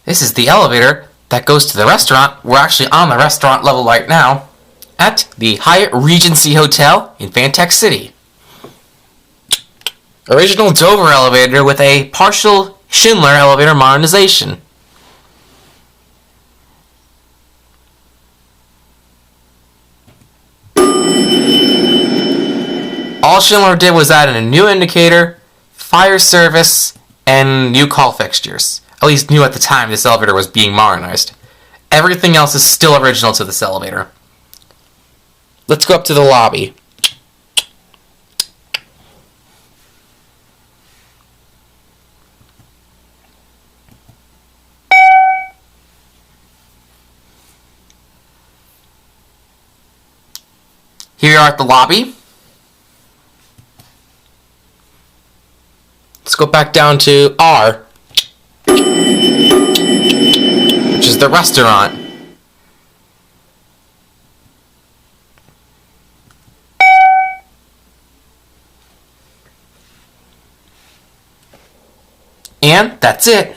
This is the elevator that goes to the restaurant. We're actually on the restaurant level right now at the Hyatt Regency Hotel in Fantech City. Original Dover elevator with a partial Schindler elevator modernization. All Schindler did was add in a new indicator, fire service, and new call fixtures. At least new at the time this elevator was being modernized. Everything else is still original to this elevator. Let's go up to the lobby. Here we are at the lobby. Let's go back down to R, which is the restaurant. And that's it.